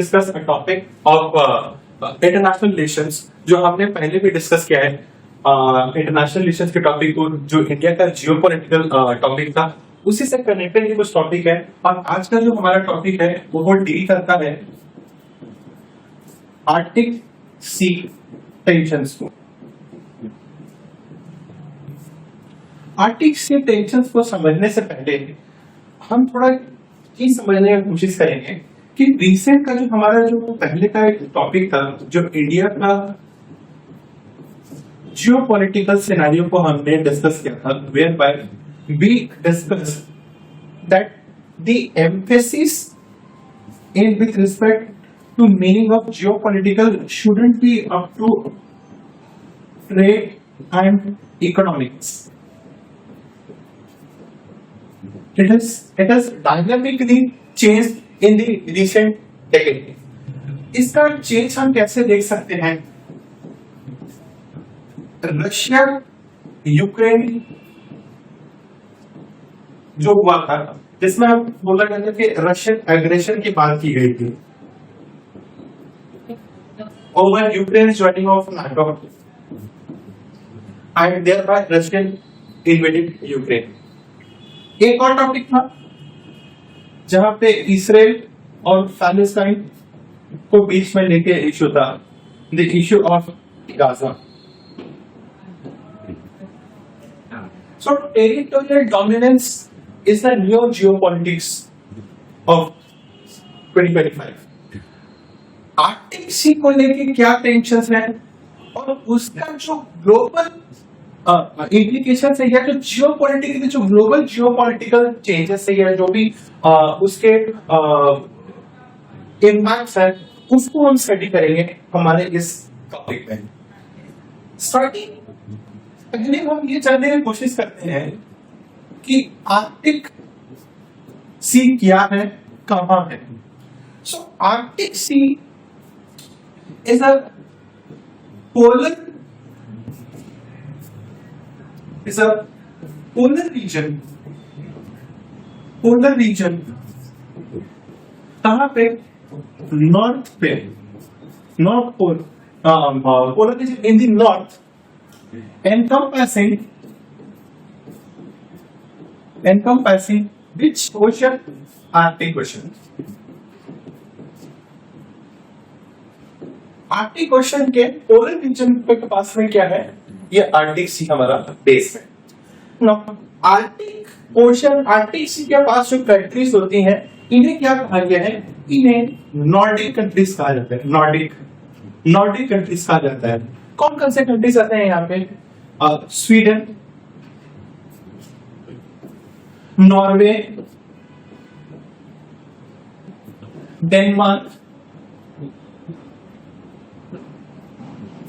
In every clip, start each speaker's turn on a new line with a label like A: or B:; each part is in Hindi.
A: Discuss a topic of international relations जो हमने पहले भी डिस्कस किया है। इंटरनेशनल रिलेशंस के टॉपिक को जो इंडिया का जियोपॉलिटिकल टॉपिक था उसी से कनेक्टेड ही कुछ टॉपिक है। और आज का जो हमारा टॉपिक है वो डील करता है आर्कटिक सी टेंशंस को। आर्कटिक सी टेंशंस को समझने से पहले हम थोड़ा चीज समझने की कोशिश करेंगे कि रिसेंट का जो हमारा जो पहले का एक टॉपिक था, जो इंडिया का जियोपॉलिटिकल सिनेरियो को हमने डिस्कस किया था, whereby we discuss that the emphasis in with respect to meaning of geopolitical shouldn't be up to trade and economics. It has dynamically changed in the recent decade. इसका चेंज हम कैसे देख सकते हैं? रशिया यूक्रेन जो हुआ था, जिसमें हम बोला गया था कि रशियन एग्रेशन की बात की गई थी over Ukraine joining of NATO and thereby Russian invaded Ukraine. एक और टॉपिक था जहां पे इसराइल और पैलेस्टाइन को बीच में लेके इश्यू था, the issue of Gaza. So territorial dominance is the new geopolitics of 2025. Arctic sea को लेके क्या टेंशंस हैं और उसका जो ग्लोबल इम्प्लीकेशन है या जो जियोपॉलिटिकल जो ग्लोबल जियोपॉलिटिकल चेंजेस है या जो भी उसके इम्पैक्ट्स है उसको हम स्टडी करेंगे हमारे इस टॉपिक में. स्टार्टिंग पहले हम ये जानने की कोशिश करते हैं कि आर्कटिक सी क्या है, कहां है. So Arctic sea is a polar is a polar region. Polar region कहाँ पे? नॉर्थ पे. North pole. Polar region in the north encompassing which ocean? Arctic Ocean. Arctic Ocean के पोलर रीजन के पास में क्या है? ये आर्कटिक सी हमारा बेस है. आर्कटिक ओशन, आर्कटिक सी के पास जो कंट्रीज होती हैं इन्हें क्या कहा गया है? इन्हें नॉर्डिक कंट्रीज कहा जाता है. नॉर्डिक कंट्रीज कहा जाता है. कौन कौन से कंट्रीज आते हैं यहाँ पे? Sweden, Norway, Denmark,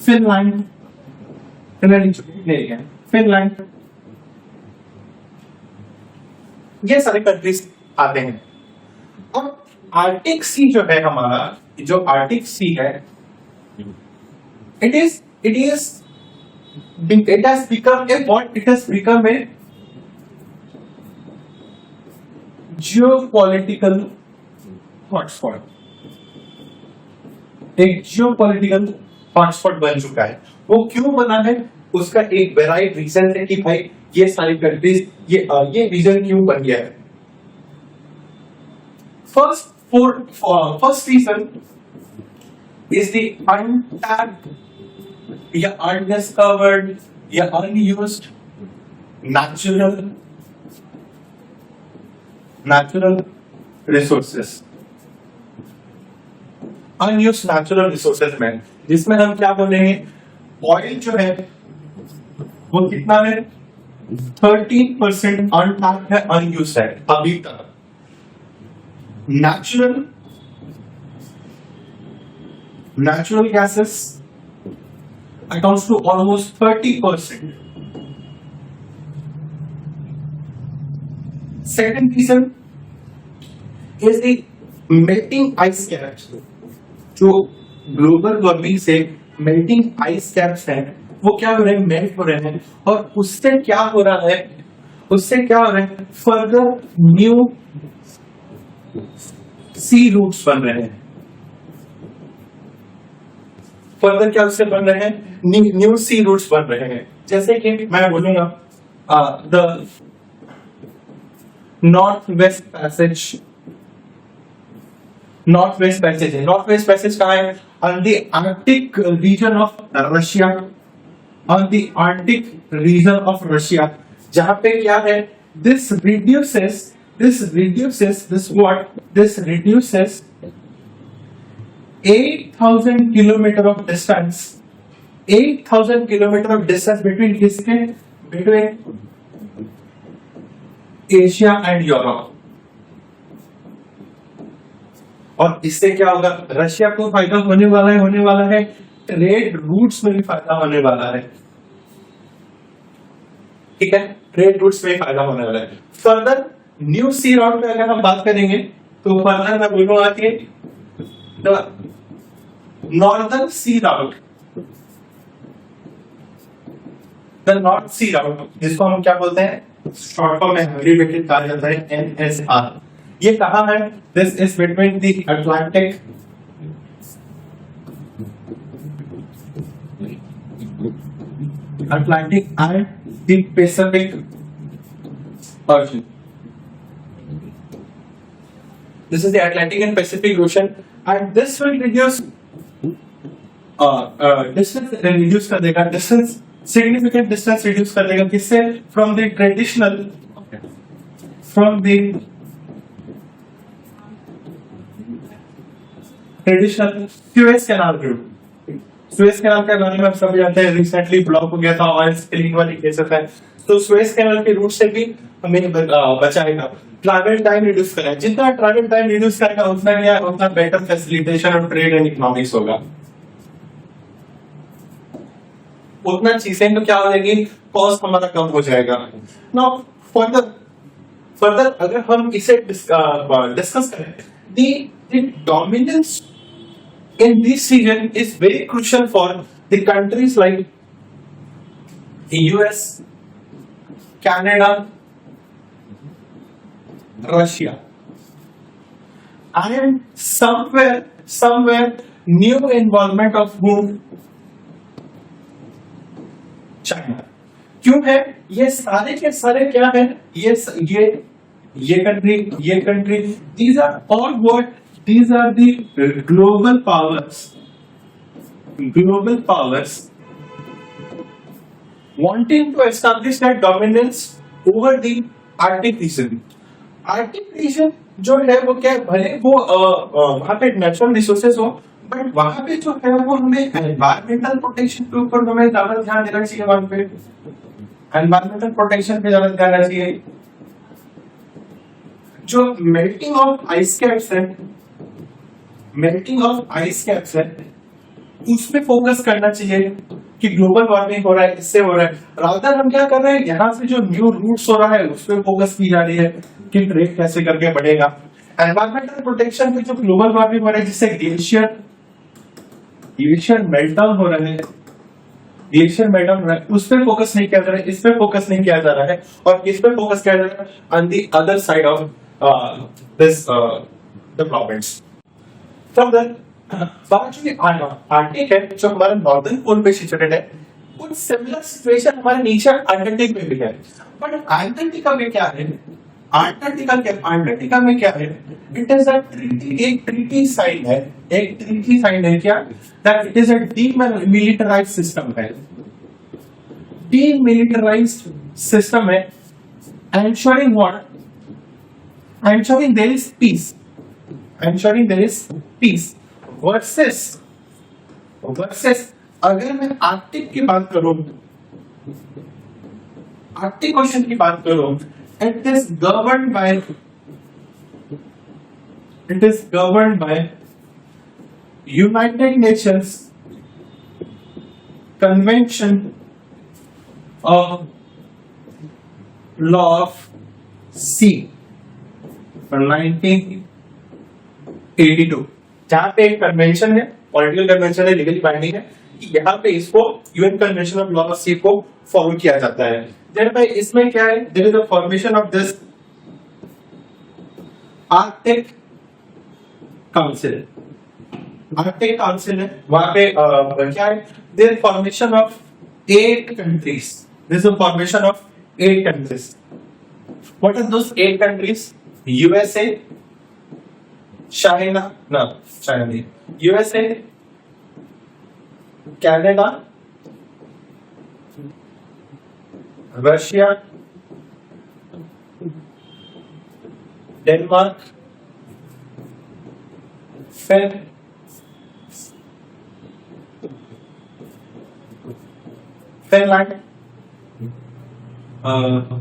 A: Finland, Finland, ये सारे कंट्रीज आते हैं. और आर्कटिक सी जो है हमारा, जो आर्कटिक सी है, it has become a geopolitical hotspot. एक जियोपॉलिटिकल हॉटस्पॉट बन चुका है. वो क्यों बना है? उसका एक वेराइड रीजन है कि भाई ये सारी कंट्रीज ये रीजन क्यों बन गया है. First reason is the untapped या अनडिस्कवर्ड या unused natural resources. Unused natural resources में जिसमें हम क्या बोलेंगे? ऑयल जो है वो कितना है? 13% अनटैप्ड है, अनयूज्ड है अभी तक. Natural gases accounts to almost 30%. Second reason is the melting ice caps. जो ग्लोबल वार्मिंग से मेल्टिंग आइस कैप्स हैं वो क्या हो रहे हैं? मेल्ट हो रहे हैं. और उससे क्या हो रहा है? फर्दर न्यू सी रूट्स बन रहे हैं. फर्दर क्या उससे बन रहे हैं, न्यू सी रूट्स बन रहे हैं। जैसे कि मैं बोलूंगा the north west passage, north west passage है। नॉर्थ वेस्ट पैसेज कहाँ है? On the Arctic region of Russia, on the Arctic region of Russia, जहां पे क्या है, this reduces 8,000 kilometer of distance, 8,000 kilometer of distance between Asia and Europe। और इससे क्या होगा, रशिया को फायदा होने वाला है, ट्रेड रूट्स में भी फायदा होने वाला है। ठीक है, ट्रेड रूट्स में फायदा होने वाला है। फर्दर न्यू सी रूट पे अगर हम बात करेंगे तो फर्दर मैं बोलूंगा कि Northern Sea Route, the North Sea Route, जिसको हम क्या बोलते हैं, शॉर्ट फॉर्म में एब्रिविएटेड कहा जाता है NSR। ये कहां है? This is between the Atlantic and the Pacific ocean. This is the Atlantic and Pacific Ocean, and this will reduce distance, reduce कर देगा distance, significant distance reduce कर देगा, किससे? From the traditional Suez Canal route। Suez canal के बारे में आप सब जानते हैं, रिसेंटली ब्लॉक हो गया था, ऑयल स्पिलिंग वाली केसेस है, तो सुएज कैनाल के रूट से भी हमें बचाएगा। ट्रैवल टाइम रिड्यूस करेगा, जितना ट्रैवल टाइम रिड्यूस करेगा उतना क्या, उतना बेटर फैसिलिटेशन और ट्रेड एंड इकोनॉमिक्स होगा, उतना चीजें तो क्या हो जाएगी, कॉस्ट हमारा कम हो जाएगा। नाउ फर्दर अगर हम इसे डिस्कस करें, the dominance in this region is very crucial for the countries like the US, Canada, Russia, and somewhere new involvement of whom? China। क्यों है? ये सारे के सारे क्या है, ये country, these are all what? These are the global powers wanting to establish their dominance over the Arctic region। Arctic region जो है वो क्या है, भले वो वहाँ पे नेचुरल रिसोर्सेज हो, बट वहाँ पे जो है वो हमें एनवायरमेंटल प्रोटेक्शन के ऊपर हमें ज्यादा ध्यान देना चाहिए। वहाँ पे एनवायरमेंटल प्रोटेक्शन पे ज्यादा ध्यान देना चाहिए। जो मेल्टिंग ऑफ आइस कैप्स है उसमें फोकस करना चाहिए कि ग्लोबल वार्मिंग हो रहा है, इससे हो रहा है। रादर हम क्या कर रहे हैं, यहाँ से जो न्यू रूट्स हो रहा है उस पर फोकस की जा रही है कि ट्रेड कैसे करके बढ़ेगा। एनवायरमेंटल प्रोटेक्शन में जो ग्लोबल वार्मिंग हो रहा है, जिससे ग्लेशियर मेल्ट डाउन हो रहा है, उस पर फोकस नहीं किया जा रहा है, इस पे फोकस नहीं किया जा रहा है, और इस पे फोकस किया जा रहा है on the other side of this developments. Further बात जो आर्कटिक है, जो हमारा नॉर्दर्न पोल पे सिचुएटेड है, कुछ सिमिलर सिचुएशन हमारे नीचे अंटार्कटिक में भी है। बट अंटार्कटिका में क्या है, अंटार्कटिका में क्या है, इट इज एक ट्रीटी साइन है क्या, that it is a demilitarised system है, ensuring what? Ensuring there is peace versus अगर मैं आर्कटिक की बात करूं, आर्कटिक ओशन की बात करूं, it is governed by United Nations Convention of Law of Sea 1982, जहां पे एक कन्वेंशन है, पॉलिटिकल कन्वेंशन है, लीगली बाइंडिंग है, यहाँ पे इसको UN convention of law of sea को फॉलो किया जाता है। भाई इसमें क्या है, there is the formation of this Arctic council. Arctic council है, वहां पे क्या है, there formation of 8 countries, this is formation of 8 countries. What are those 8 countries? USA, China, no, China नहीं, USA, Canada, Russia, Denmark, Finland,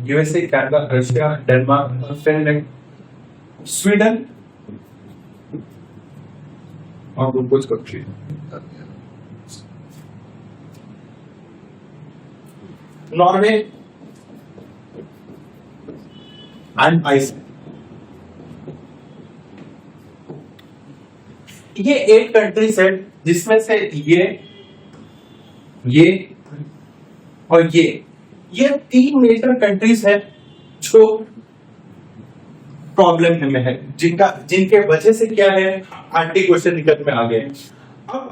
A: USA, Canada, Russia, Denmark, Finland, Sweden और कुछ कंट्री. Norway and Iceland. ये 8 कंट्रीज है जिसमें से ये और ये 3 मेजर कंट्रीज है जो प्रॉब्लम में है, जिनके वजह से क्या है, आर्टिक ओशन दिक्कत में आ गए. अब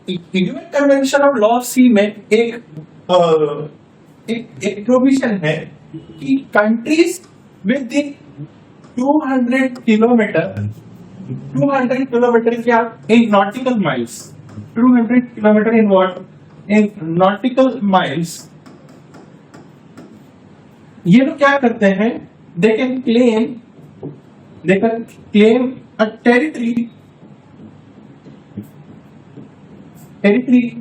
A: UN convention of law of sea में एक प्रोविजन है कि कंट्रीज विद इन 200 किलोमीटर क्या, in nautical miles, 200 kilometre in what, in nautical miles, ये लोग क्या करते हैं, they can claim a territory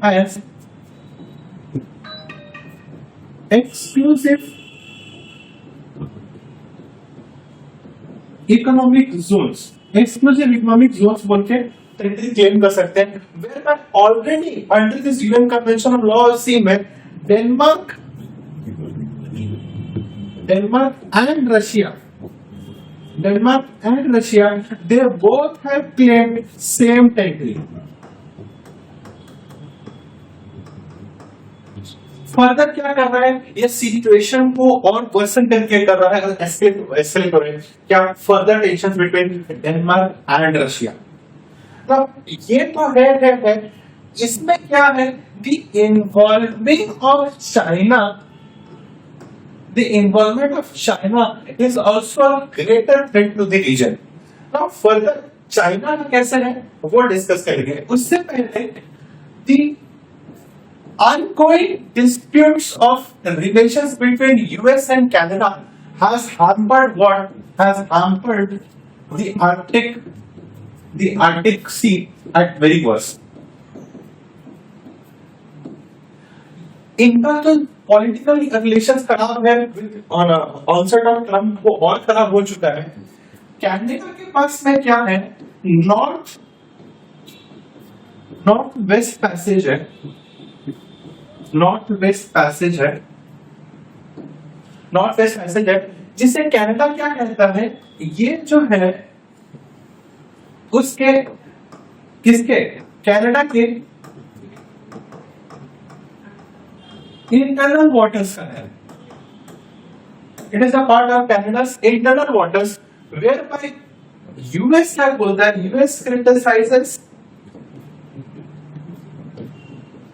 A: as exclusive economic zones. Exclusive economic zones बोल के टेरिटरी क्लेम कर सकते हैं. Where already under this UN convention of law of sea में Denmark and Russia, they both have claimed same territory. Further क्या कर रहा है, ये सिचुएशन को और वर्सन करके कर रहा है, एस्केलेट हो रहा है. क्या, further tension between Denmark and Russia. अब ये तो है, इसमें क्या है, the involving of China, the involvement of China is also a greater threat to the region. Now further China कैसे है वो डिस्कस करेंगे. उससे पहले the ongoing disputes of relations between US and Canada has hampered the Arctic Sea at very worst. Internal political relations खराब है, ऑनसेट ऑफ ट्रम्प वो और खराब हो चुका है. कनाडा के पास में क्या है, नॉर्थ वेस्ट पैसेज है, जिसे कनाडा क्या कहता है, ये जो है उसके किसके, कनाडा के internal waters का है. It is a part of Canada's internal waters, whereby US क्या बोलता है, US criticizes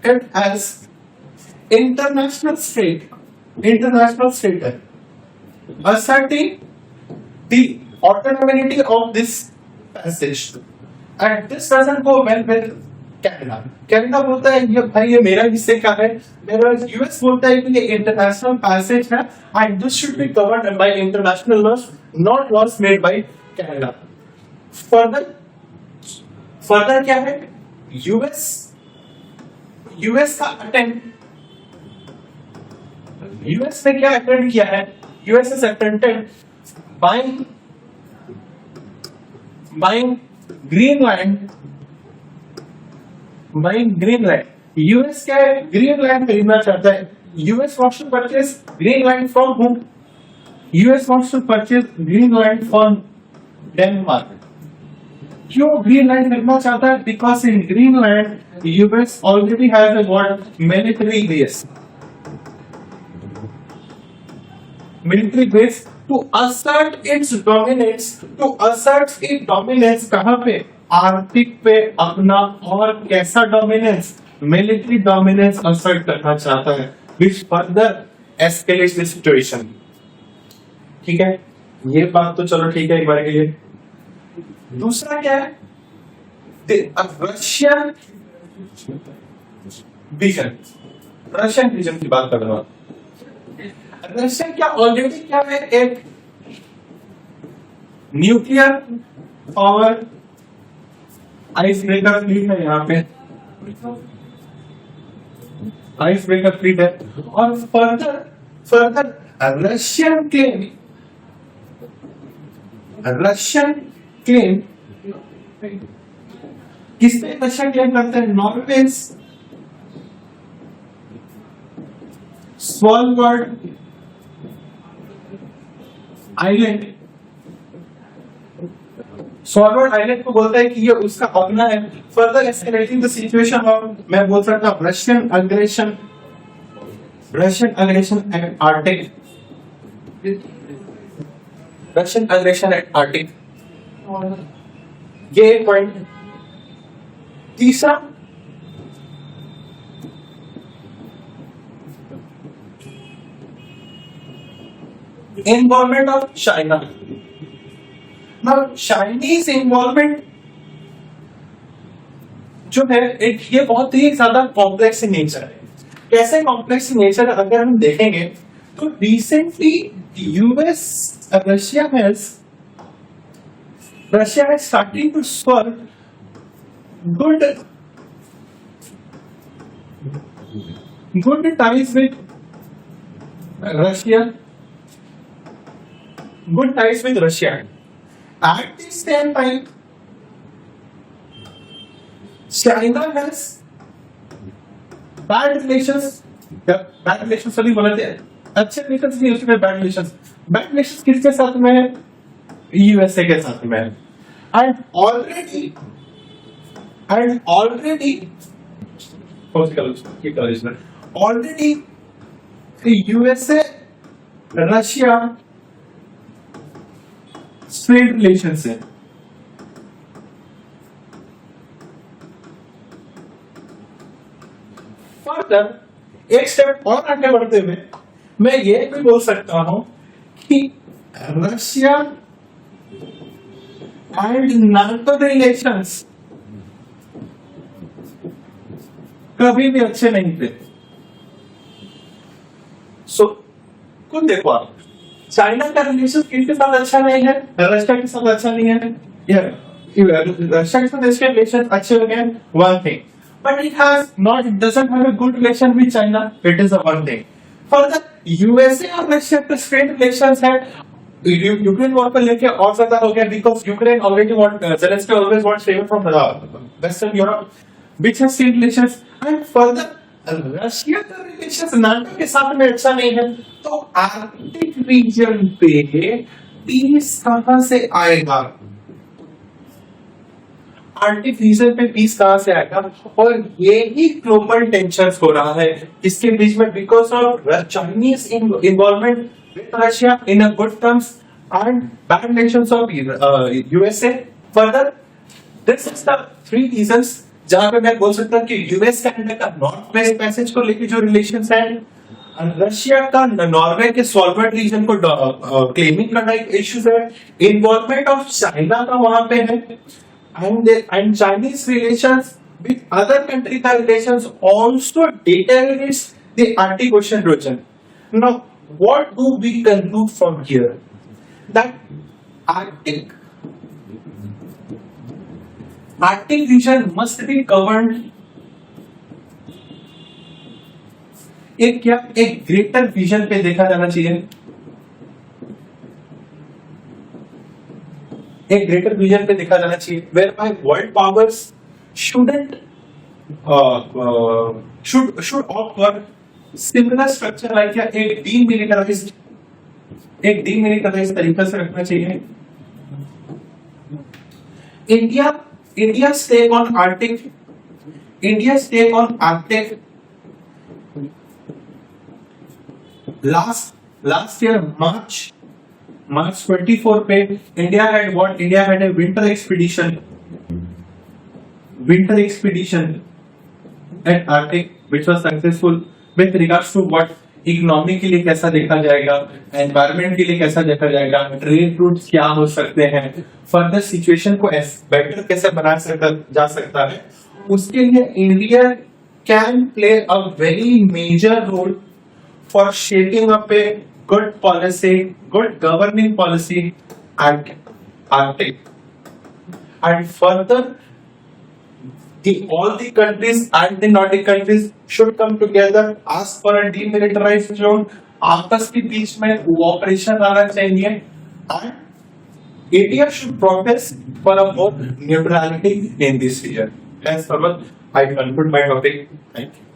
A: it as international state है, asserting the autonomy of this passage, and this doesn't go well with Canada बोलता है ये भाई ये मेरा हिस्से का है, मेरा यूएस बोलता है कि ये इंटरनेशनल पैसेज है and this should be covered by international laws, not laws made by Canada. Further क्या है, यूएस का अटेम्प्ट, यूएस ने क्या अटेम्प्ट किया है, US has attempted buying Greenland. US क्या है, ग्रीनलैंड खरीदना चाहता है. US wants to purchase Greenland from whom? US wants to purchase Greenland from Denmark. क्यों ग्रीनलैंड खरीदना चाहता है? Because in Greenland US already has a what, military base to assert its dominance. कहाँ पे? आर्कटिक पे अपना और कैसा डोमिनेंस, मिलिट्री डोमिनेंस असर्ट करना चाहता है, which further escalates the situation। ठीक है, ये बात तो चलो ठीक है एक बार के लिए। दूसरा क्या है, रशियन विजन की बात कर रहा हूं। रशिया क्या ऑलरेडी क्या है, एक nuclear power ice breaker fleet है, यहाँ पे आइस ब्रेकर फ्लीट है। और फर्दर रशियन क्लेम किसपे रशिया क्लेम करते हैं, Norway Svalbard island, Svalbard island को बोलता है कि ये उसका अपना है। Further escalating the situation of, मैं बोल सकता हूं Russian aggression at Arctic, Russian aggression at Arctic, ये पॉइंट। तीसरा involvement of China. Now Chinese involvement जो है ये बहुत ही ज्यादा कॉम्प्लेक्स इन नेचर है। कैसे कॉम्प्लेक्स इन नेचर, अगर हम देखेंगे तो recently US Russia has starting to solve good ties with Russia, At the same time, China has bad relations सभी बोलते हैं, अच्छे रिलेशंस नहीं, उसमें बैड रिलेशंस किसके साथ में है, यूएसए के साथ में है। And already USA Russia straight relation है। फर्दर एक स्टेप और आगे बढ़ते हुए मैं ये भी बोल सकता हूं कि रशिया एंड नाटो रिलेशंस कभी भी अच्छे नहीं थे। सो खुद देखो आप, चाइना का रिलेशन किसके साथ अच्छा नहीं है, रशिया के साथ अच्छा नहीं है, रशिया के साथ इसके रिलेशन अच्छे हो गए, one thing, but it doesn't have a good relation with China, it is a one thing। Further USA और रशिया के स्ट्रेट रिलेशंस है, यूक्रेन वॉर पर लेके और ज्यादा हो गया, because Ukraine already want, Zelensky always wants favour from western Europe which has seen relations, and further Russia का रिलेशन नाटो के साथ में अच्छा नहीं है, तो आर्कटिक रीजन पे पीस कहां से आएगा, आर्कटिक रीजन पे पीस कहां से आएगा। और यही ग्लोबल टेंशन हो रहा है इसके बीच में, because of Chinese involvement with Russia in a good terms and bad relations of USA. Further this is the three reasons जहां पे मैं बोल सकता हूं कि यूएस कैनेडा का नॉर्थ वेस्ट पैसेज को लेकर जो रिलेशंस है, रशिया का नॉर्वे के स्वालबर्ड रीजन को क्लेमिंग करना एक इश्यूज है, इन्वॉल्वमेंट ऑफ चाइना का वहां पे है, and Chinese relations with other country का relations also deteriorates the Arctic ocean region. Now what do we conclude from here, that Arctic region must be governed एक ग्रेटर विजन पे देखा जाना चाहिए, एक ग्रेटर विजन पे देखा जाना चाहिए, whereby world powers should opt for similar structure like एक डीमिलिटराइज्ड तरीके से रखना चाहिए। India's take on Arctic last year March 24 पे India had a winter expedition winter expedition at Arctic, which was successful with regards to what economy के लिए कैसा देखा जाएगा, एनवायरमेंट के लिए कैसा देखा जाएगा, ट्रेड रूट्स क्या हो सकते हैं, फर्दर सिचुएशन को बेटर कैसे बना जा सकता है, उसके लिए India can play a very major role for shaping up a good policy, good governing policy at Arctic. And further, all the countries and the Nordic countries should come together, ask for a demilitarized zone. आपस के बीच में cooperation आना चाहिए, and India should progress for a more neutrality in this region. As far as I conclude my topic, thank you.